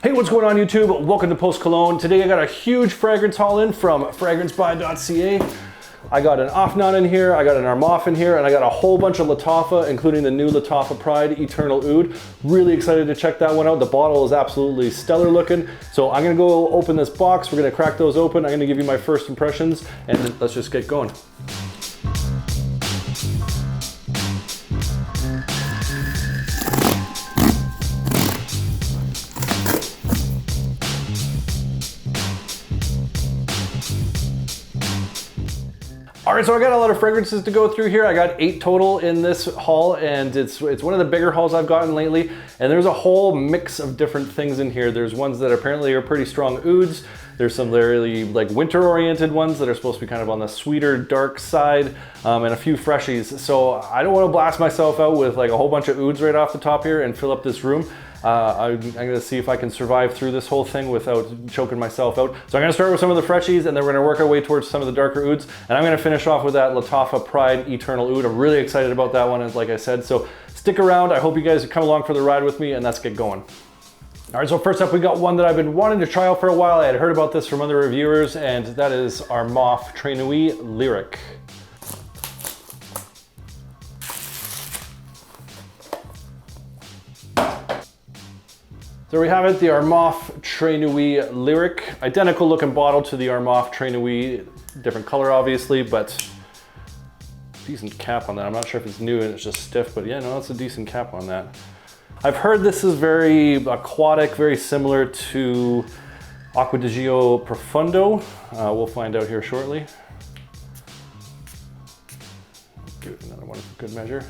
Hey, what's going on YouTube? Welcome to Post Cologne. Today I got a huge fragrance haul in from fragrancebuy.ca. I got an Afnan in here, I got an Armaf in here, and I got a whole bunch of Lattafa, including the new Lattafa Pride Eternal Oud. Really excited to check that one out. The bottle is absolutely stellar looking. So I'm gonna go open this box, we're gonna crack those open, I'm gonna give you my first impressions, and then let's just get going. All right, so I got a lot of fragrances to go through here. I got 8 total in this haul, and it's one of the bigger hauls I've gotten lately. And there's a whole mix of different things in here. There's ones that apparently are pretty strong ouds. There's some really like winter-oriented ones that are supposed to be kind of on the sweeter, dark side, and a few freshies. So I don't want to blast myself out with like a whole bunch of ouds right off the top here and fill up this room. I'm gonna see if I can survive through this whole thing without choking myself out. So I'm gonna start with some of the freshies, and then we're gonna work our way towards some of the darker ouds. And I'm gonna finish off with that Lattafa Pride Eternal Oud. I'm really excited about that one, like I said. So stick around. I hope you guys come along for the ride with me, and let's get going. All right, so first up, we got one that I've been wanting to try out for a while. I had heard about this from other reviewers, and that is Armaf Nuit Lyric. There we have it, the Armaf Nuit Lyric. Identical looking bottle to the Armaf Nuit, different color obviously, but decent cap on that. I'm not sure if it's new and it's just stiff, but yeah, no, it's a decent cap on that. I've heard this is very aquatic, very similar to Acqua di Gio Profondo. We'll find out here shortly. Give it another one for good measure.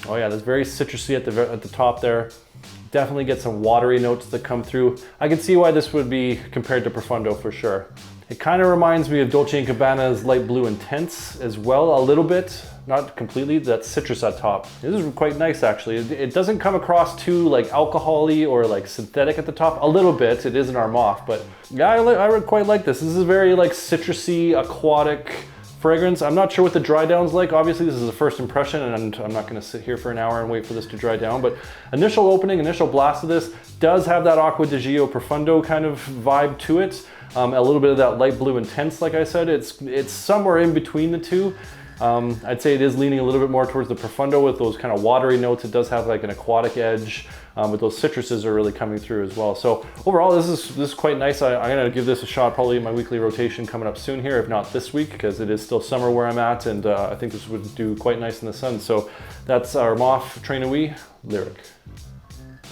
Oh yeah, that's very citrusy at the top there. Definitely get some watery notes that come through. I can see why this would be compared to Profondo for sure. It kind of reminds me of Dolce & Gabbana's Light Blue Intense as well, a little bit. Not completely, that citrus at top. This is quite nice actually. It doesn't come across too like alcohol-y or like synthetic at the top. A little bit, it is an Armaf, but yeah, I quite like this. This is very like citrusy, aquatic fragrance. I'm not sure what the dry down's like. Obviously this is a first impression, and I'm not gonna sit here for an hour and wait for this to dry down, but initial opening, initial blast of this does have that Acqua di Gio Profondo kind of vibe to it. A little bit of that Light Blue Intense, like I said. It's somewhere in between the two. I'd say it is leaning a little bit more towards the Profondo with those kind of watery notes. It does have like an aquatic edge, but those citruses are really coming through as well. So overall, this is quite nice. I'm gonna give this a shot probably in my weekly rotation coming up soon here, if not this week, because it is still summer where I'm at, and I think this would do quite nice in the sun. So that's our Armaf Nuit Lyric.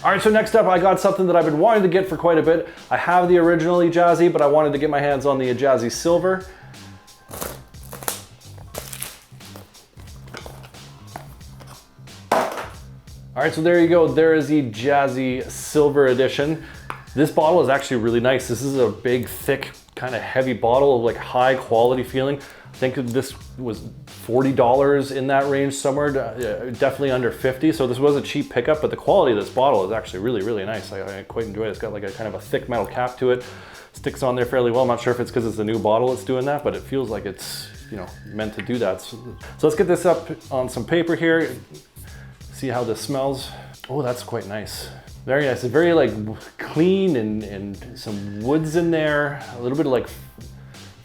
All right, so next up, I got something that I've been wanting to get for quite a bit. I have the original Ejaazi, but I wanted to get my hands on the Ejaazi Silver. All right, so there you go. There is the Ejaazi Silver Edition. This bottle is actually really nice. This is a big, thick, kind of heavy bottle of like high quality feeling. I think this was $40 in that range somewhere, definitely under 50. So this was a cheap pickup, but the quality of this bottle is actually really, really nice. I quite enjoy it. It's got like a kind of a thick metal cap to it. Sticks on there fairly well. I'm not sure if it's because it's a new bottle that's doing that, but it feels like it's, you know, meant to do that. So let's get this up on some paper here. See how this smells. Oh, that's quite nice. Very nice. It's very like clean and some woods in there. A little bit of like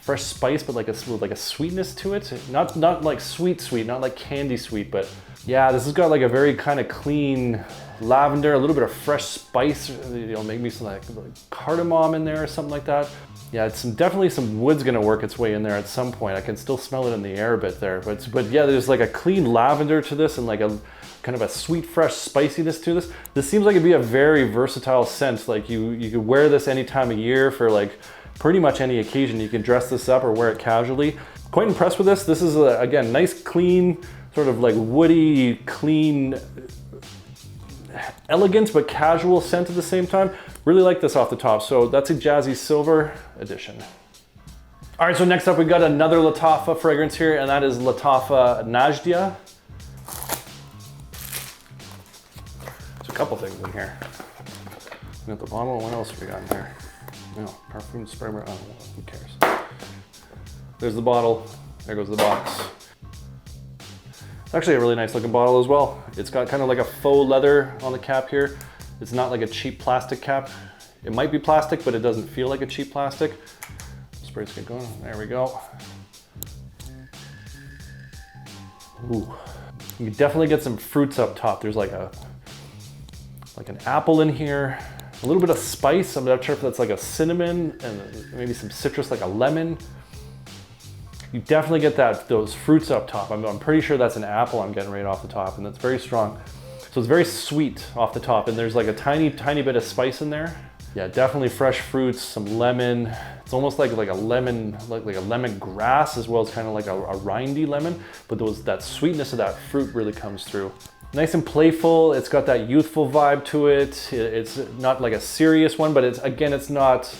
fresh spice, but like a sweetness to it. Not like sweet, not like candy sweet, but yeah, this has got like a very kind of clean lavender, a little bit of fresh spice. You know, maybe some like cardamom in there or something like that. Yeah, it's definitely some wood's gonna work its way in there at some point. I can still smell it in the air a bit there, but yeah, there's like a clean lavender to this and like a kind of a sweet, fresh spiciness to this. This seems like it'd be a very versatile scent. Like you could wear this any time of year for like pretty much any occasion. You can dress this up or wear it casually. Quite impressed with this. This is again, nice, clean, sort of like woody, clean, elegant but casual scent at the same time. Really like this off the top. So that's Ejaazi Silver Edition. All right, so next up we got another Lattafa fragrance here, and that is Lattafa Najdia. There's a couple things in here. We got the bottle. What else have we got in here? No, perfume spray. Oh, who cares? There's the bottle. There goes the box. It's actually a really nice looking bottle as well. It's got kind of like a faux leather on the cap here. It's not like a cheap plastic cap. It might be plastic, but it doesn't feel like a cheap plastic. Spray get going, there we go. Ooh. You can definitely get some fruits up top. There's like an apple in here, a little bit of spice. I'm not sure if that's like a cinnamon and maybe some citrus like a lemon. You definitely get those fruits up top. I'm pretty sure that's an apple I'm getting right off the top, and that's very strong. So it's very sweet off the top, and there's like a tiny bit of spice in there. Yeah, definitely fresh fruits, some lemon. It's almost like a lemon, like a lemon grass, as well as kind of like a rindy lemon, but that sweetness of that fruit really comes through. Nice and playful. It's got that youthful vibe to it. It's not like a serious one, but it's not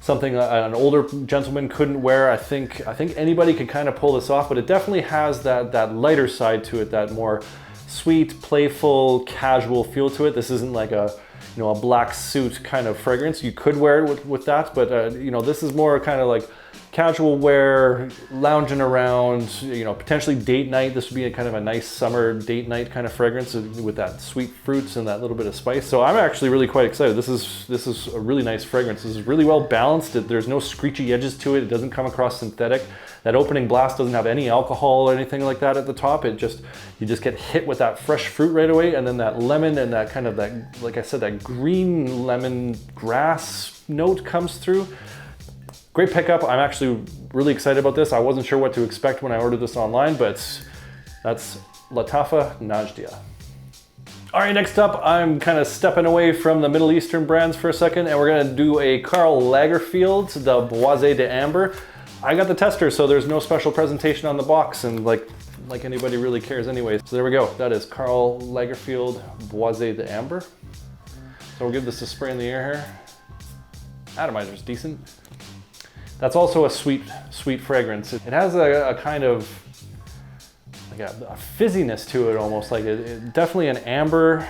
something an older gentleman couldn't wear. I think anybody could kind of pull this off, but it definitely has that lighter side to it, that more sweet, playful, casual feel to it. This isn't like a black suit kind of fragrance. You could wear it with that, but this is more kind of like casual wear, lounging around, potentially date night. This would be a kind of a nice summer date night kind of fragrance with that sweet fruits and that little bit of spice. So I'm actually really quite excited. This is a really nice fragrance. This is really well balanced. There's no screechy edges to it. It doesn't come across synthetic. That opening blast doesn't have any alcohol or anything like that at the top. You just get hit with that fresh fruit right away, and then that lemon and that kind of like I said, that green lemon grass note comes through. Great pickup. I'm actually really excited about this. I wasn't sure what to expect when I ordered this online, but that's Lattafa Najdia. All right, next up, I'm kind of stepping away from the Middle Eastern brands for a second, and we're gonna do a Karl Lagerfeld, the Bois d'Amber. I got the tester, so there's no special presentation on the box, and like anybody really cares anyway. So there we go. That is Karl Lagerfeld Bois d'Amber. So we'll give this a spray in the air here. Atomizer's decent. That's also a sweet fragrance. It has a kind of like a fizziness to it almost, like it definitely an amber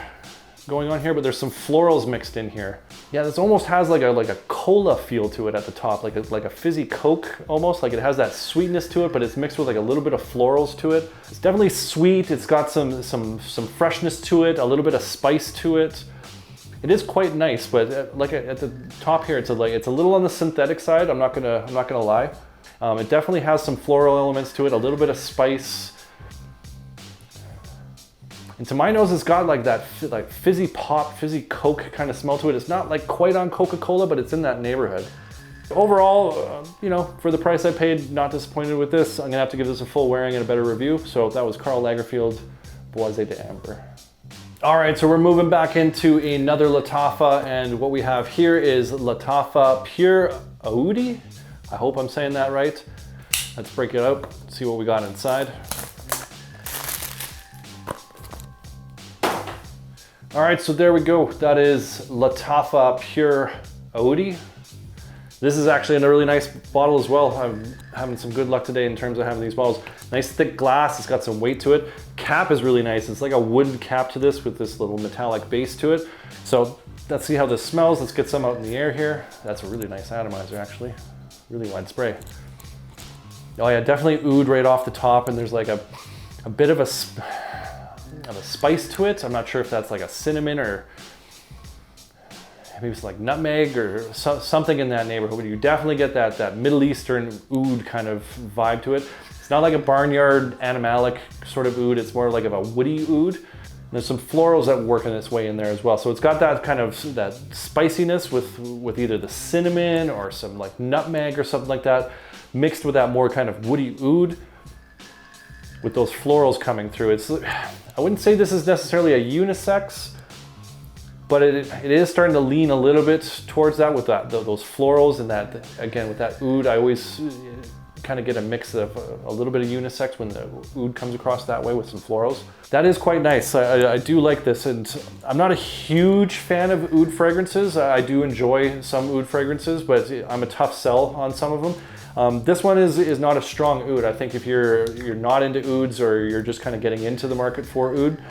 going on here, but there's some florals mixed in here. Yeah, this almost has like a cola feel to it at the top, like a fizzy Coke almost. Like it has that sweetness to it, but it's mixed with like a little bit of florals to it. It's definitely sweet. It's got some freshness to it, a little bit of spice to it. It is quite nice, but like at the top here, it's a little on the synthetic side. I'm not gonna lie. It definitely has some floral elements to it, a little bit of spice. And to my nose, it's got like that fizzy pop, fizzy Coke kind of smell to it. It's not like quite on Coca-Cola, but it's in that neighborhood. Overall, for the price I paid, not disappointed with this. I'm gonna have to give this a full wearing and a better review. So that was Karl Lagerfeld Bois d'Amber. All right, so we're moving back into another Lattafa, and what we have here is Lattafa Pure Oudi. I hope I'm saying that right. Let's break it out, see what we got inside. All right, so there we go. That is Lattafa Pure Oudi. This is actually a really nice bottle as well. I'm having some good luck today in terms of having these bottles. Nice thick glass, it's got some weight to it. Cap is really nice. It's like a wood cap to this with this little metallic base to it. So let's see how this smells. Let's get some out in the air here. That's a really nice atomizer actually. Really wide spray. Oh yeah, definitely oud right off the top, and there's like a bit of a spice to it. I'm not sure if that's like a cinnamon or maybe it's like nutmeg or something in that neighborhood, but you definitely get that Middle Eastern oud kind of vibe to it. It's not like a barnyard animalic sort of oud, it's more like a woody oud. And there's some florals that work in its way in there as well. So it's got that kind of that spiciness with either the cinnamon or some like nutmeg or something like that, mixed with that more kind of woody oud with those florals coming through. I wouldn't say this is necessarily a unisex, but it is starting to lean a little bit towards that with those florals, and that, again, with that oud, I always kind of get a mix of a little bit of unisex when the oud comes across that way with some florals. That is quite nice. I do like this, and I'm not a huge fan of oud fragrances. I do enjoy some oud fragrances, but I'm a tough sell on some of them. This one is not a strong oud. I think if you're not into ouds, or you're just kind of getting into the market for oud,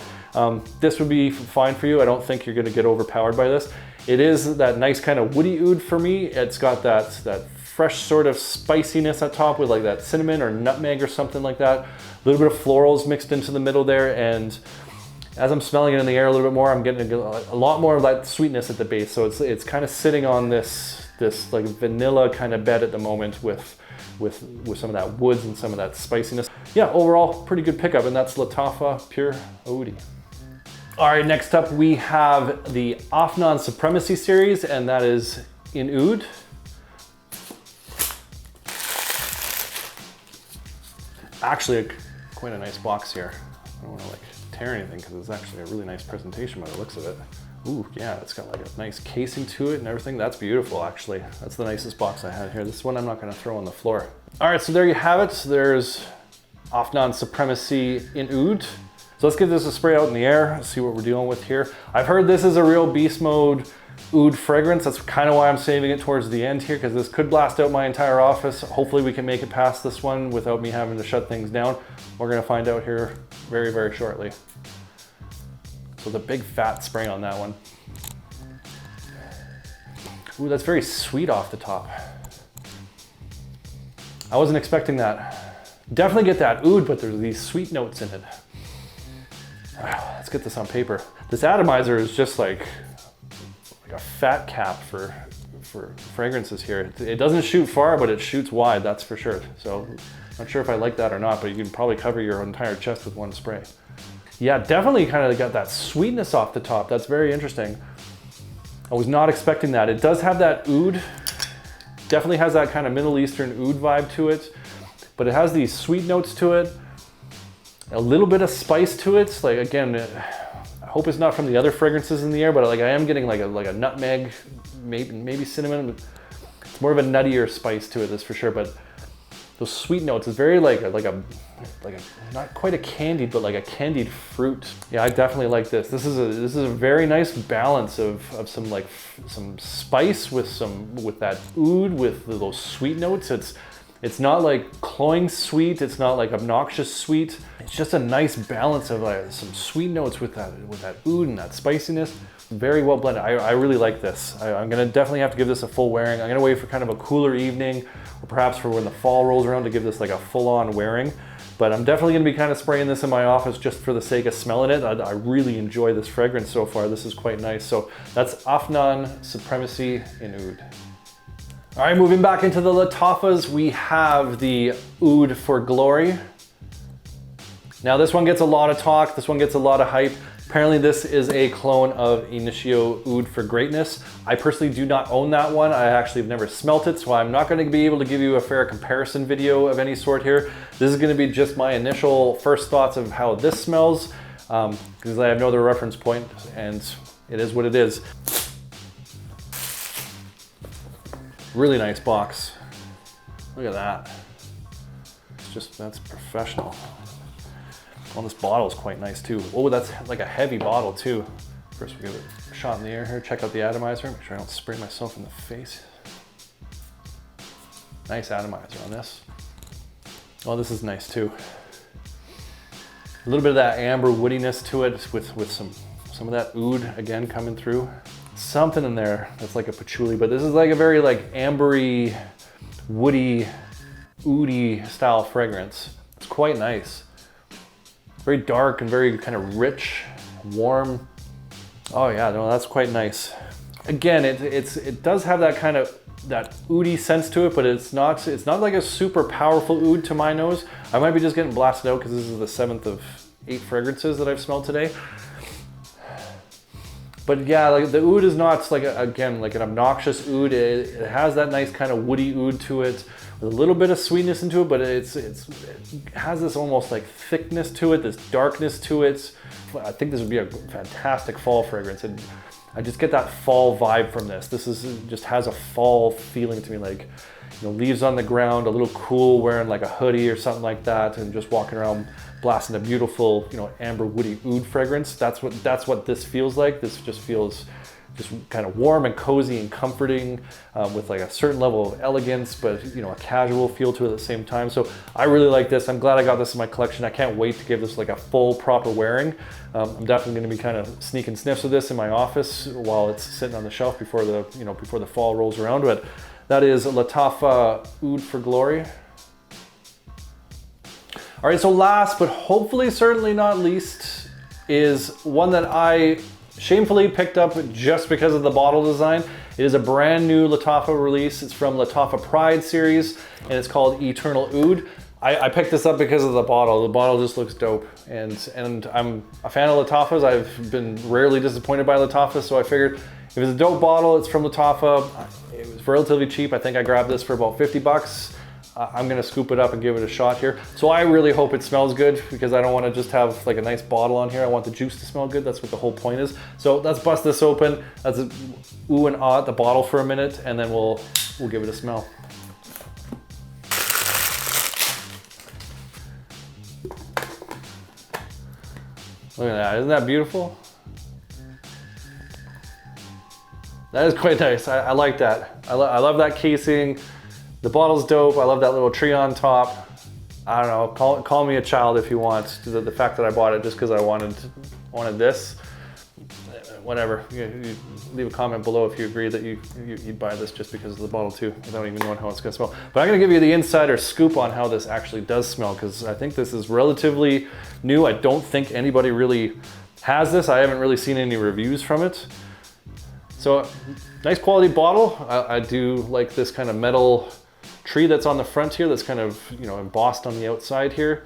this would be fine for you. I don't think you're going to get overpowered by this. It is that nice kind of woody oud for me. It's got that fresh sort of spiciness at top with like that cinnamon or nutmeg or something like that. A little bit of florals mixed into the middle there, and as I'm smelling it in the air a little bit more, I'm getting a lot more of that sweetness at the base. So it's kind of sitting on this like vanilla kind of bed at the moment with some of that woods and some of that spiciness. Yeah, overall, pretty good pickup, and that's Lattafa Pure Oudi. All right, next up we have the Afnan Supremacy series, and that is In Oud. Actually, quite a nice box here. I don't want to like tear anything because it's actually a really nice presentation by the looks of it. Ooh, yeah, it's got like a nice casing to it and everything. That's beautiful, actually. That's the nicest box I had here. This one I'm not gonna throw on the floor. All right, so there you have it. There's Afnan Supremacy In Oud. So let's get this a spray out in the air, see what we're dealing with here. I've heard this is a real beast mode oud fragrance. That's kind of why I'm saving it towards the end here, because this could blast out my entire office. Hopefully we can make it past this one without me having to shut things down. We're gonna find out here very, very shortly. So the big fat spray on that one. Ooh, that's very sweet off the top. I wasn't expecting that. Definitely get that oud, but there's these sweet notes in it. Let's get this on paper. This atomizer is just like a fat cap for fragrances here. It doesn't shoot far, but it shoots wide, that's for sure. So not sure if I like that or not, but you can probably cover your entire chest with one spray. Yeah, definitely kind of got that sweetness off the top. That's very interesting. I was not expecting that. It does have that oud. Definitely has that kind of Middle Eastern oud vibe to it, but it has these sweet notes to it. A little bit of spice to it. Like again, I hope it's not from the other fragrances in the air, but like I am getting like a nutmeg, maybe cinnamon. It's more of a nuttier spice to it, that's for sure. But those sweet notes is very like a not quite a candied, but like a candied fruit. Yeah, I definitely like this. This is a very nice balance of some spice with that oud with those sweet notes. It's not like cloying sweet. It's not like obnoxious sweet. It's just a nice balance of like some sweet notes with that oud and that spiciness. Very well blended. I really like this. I'm gonna definitely have to give this a full wearing. I'm gonna wait for kind of a cooler evening, or perhaps for when the fall rolls around to give this like a full-on wearing. But I'm definitely gonna be kind of spraying this in my office just for the sake of smelling it. I really enjoy this fragrance so far. This is quite nice. So that's Afnan Supremacy In Oud. All right, moving back into the Lattafas, we have the Oud For Glory. Now this one gets a lot of talk. This one gets a lot of hype. Apparently this is a clone of Initio Oud For Greatness. I personally do not own that one. I actually have never smelt it, so I'm not going to be able to give you a fair comparison video of any sort here. This is going to be just my initial first thoughts of how this smells, because I have no other reference point, and it is what it is. Really nice box. Look at that. That's professional. Well, this bottle is quite nice too. Oh, that's like a heavy bottle too. First we give it a shot in the air here. Check out the atomizer. Make sure I don't spray myself in the face. Nice atomizer on this. Oh, this is nice too. A little bit of that amber woodiness to it with some of that oud again coming through. Something in there that's like a patchouli, but this is like a very like ambery, woody, oudy style fragrance. It's quite nice. Very dark and very kind of rich, warm. Oh yeah, no, that's quite nice. Again, it does have that kind of that oudy sense to it, but it's not like a super powerful oud to my nose. I might be just getting blasted out because this is the 7th of 8 fragrances that I've smelled today. But yeah, like the oud is not like again like an obnoxious oud. It has that nice kind of woody oud to it, with a little bit of sweetness into it, but it has this almost like thickness to it, this darkness to it. I think this would be a fantastic fall fragrance, and I just get that fall vibe from this. This just has a fall feeling to me, like, you know, leaves on the ground, a little cool, wearing like a hoodie or something like that, and just walking around blasting a beautiful, you know, amber woody oud fragrance. That's what this feels like. This just feels just kind of warm and cozy and comforting, with like a certain level of elegance, but you know, a casual feel to it at the same time. So I really like this. I'm glad I got this in my collection. I can't wait to give this like a full proper wearing. I'm definitely going to be kind of sneaking sniffs of this in my office while it's sitting on the shelf before the fall rolls around. But That is Lattafa Oud For Glory. All right, so last but hopefully certainly not least is one that I shamefully picked up just because of the bottle design. It is a brand new Lattafa release. It's from Lattafa Pride series, and it's called Eternal Oud. I picked this up because of the bottle. The bottle just looks dope, and I'm a fan of Lattafas. I've been rarely disappointed by Lattafa, so I figured if it's a dope bottle, it's from Lattafa. It was relatively cheap. I think I grabbed this for about 50 bucks. I'm gonna scoop it up and give it a shot here. So I really hope it smells good, because I don't wanna just have like a nice bottle on here. I want the juice to smell good. That's what the whole point is. So let's bust this open. Let's ooh and ah at the bottle for a minute, and then we'll give it a smell. Look at that, isn't that beautiful? That is quite nice. I like that. I love that casing. The bottle's dope. I love that little tree on top. I don't know, call me a child if you want. The fact that I bought it just because I wanted this. Whatever. You leave a comment below if you agree that you'd buy this just because of the bottle too, without even knowing how it's gonna smell. But I'm gonna give you the insider scoop on how this actually does smell, because I think this is relatively new. I don't think anybody really has this. I haven't really seen any reviews from it. So nice quality bottle. I do like this kind of metal tree that's on the front here, that's kind of, you know, embossed on the outside here.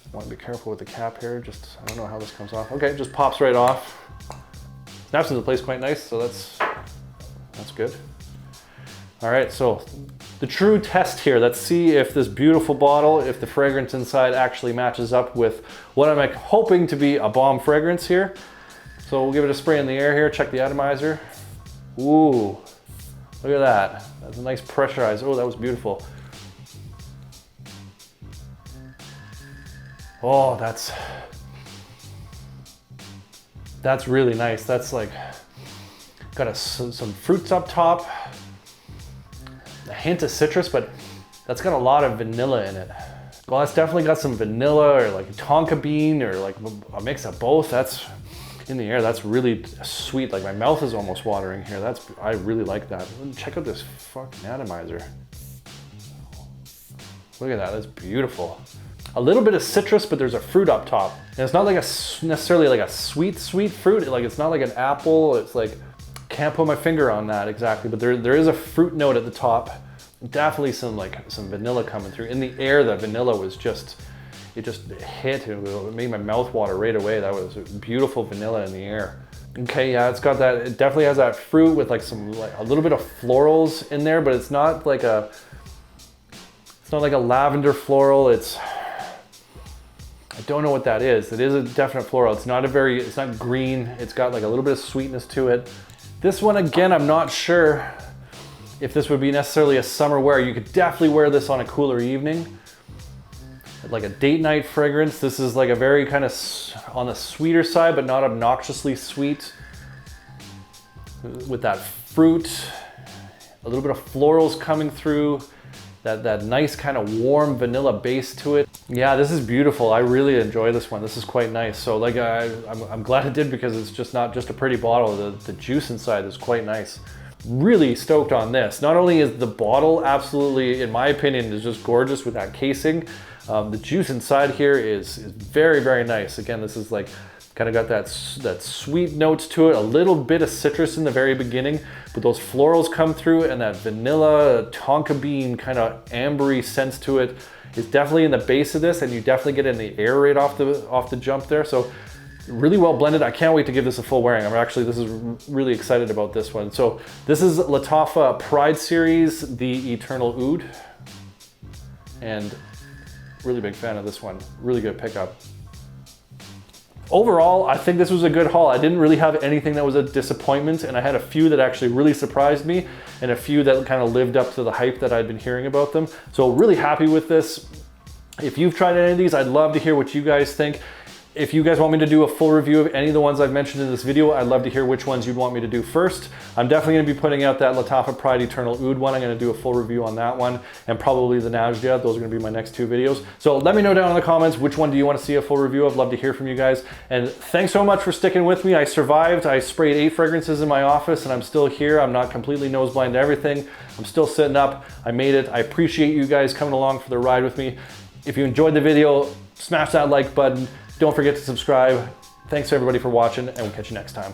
I want to be careful with the cap here. Just, I don't know how this comes off. Okay, it just pops right off. Snaps into place quite nice, so that's good. All right, so the true test here. Let's see if this beautiful bottle, if the fragrance inside actually matches up with what I'm hoping to be a bomb fragrance here. So we'll give it a spray in the air here, check the atomizer. Ooh, look at that. That's a nice pressurized. Oh, that was beautiful. Oh, that's really nice. That's like, got some fruits up top, a hint of citrus, but that's got a lot of vanilla in it. Well, that's definitely got some vanilla or like tonka bean or like a mix of both. That's in the air. That's really sweet. Like my mouth is almost watering here. I really like that. Check out this fucking atomizer. Look at that, that's beautiful. A little bit of citrus, but there's a fruit up top. And it's not like necessarily like a sweet fruit. Like it's not like an apple. It's like, can't put my finger on that exactly, but there is a fruit note at the top. Definitely some vanilla coming through. In the air, the vanilla was just, it just hit, it made my mouth water right away. That was beautiful vanilla in the air. Okay, yeah, it's got that, it definitely has that fruit with like a little bit of florals in there, but it's not like a lavender floral. I don't know what that is. It is a definite floral. It's not green. It's got like a little bit of sweetness to it. This one, again, I'm not sure if this would be necessarily a summer wear. You could definitely wear this on a cooler evening. Like a date night fragrance. This is like a very kind of on the sweeter side, but not obnoxiously sweet. With that fruit, a little bit of florals coming through, that nice kind of warm vanilla base to it. Yeah, this is beautiful. I really enjoy this one. This is quite nice. So like I'm glad it did, because it's just not just a pretty bottle. The juice inside is quite nice. Really stoked on this. Not only is the bottle absolutely, in my opinion, is just gorgeous with that casing. The juice inside here is very, very nice. Again, this is like kind of got that sweet notes to it, a little bit of citrus in the very beginning, but those florals come through, and that vanilla tonka bean kind of ambery sense to it is definitely in the base of this, and you definitely get in the air right off the jump there. So really well blended. I can't wait to give this a full wearing. This is really excited about this one. So this is Lattafa Pride series, the Eternal Oud, and really big fan of this one. Really good pickup. Overall, I think this was a good haul. I didn't really have anything that was a disappointment, and I had a few that actually really surprised me, and a few that kind of lived up to the hype that I'd been hearing about them. So really happy with this. If you've tried any of these, I'd love to hear what you guys think. If you guys want me to do a full review of any of the ones I've mentioned in this video, I'd love to hear which ones you'd want me to do first. I'm definitely going to be putting out that Lattafa Pride Eternal Oud one. I'm going to do a full review on that one, and probably the Najdia. Those are going to be my next 2 videos. So let me know down in the comments which one do you want to see a full review of. I'd love to hear from you guys. And thanks so much for sticking with me. I survived. I sprayed 8 fragrances in my office and I'm still here. I'm not completely nose blind to everything. I'm still sitting up. I made it. I appreciate you guys coming along for the ride with me. If you enjoyed the video, smash that like button. Don't forget to subscribe. Thanks everybody for watching, and we'll catch you next time.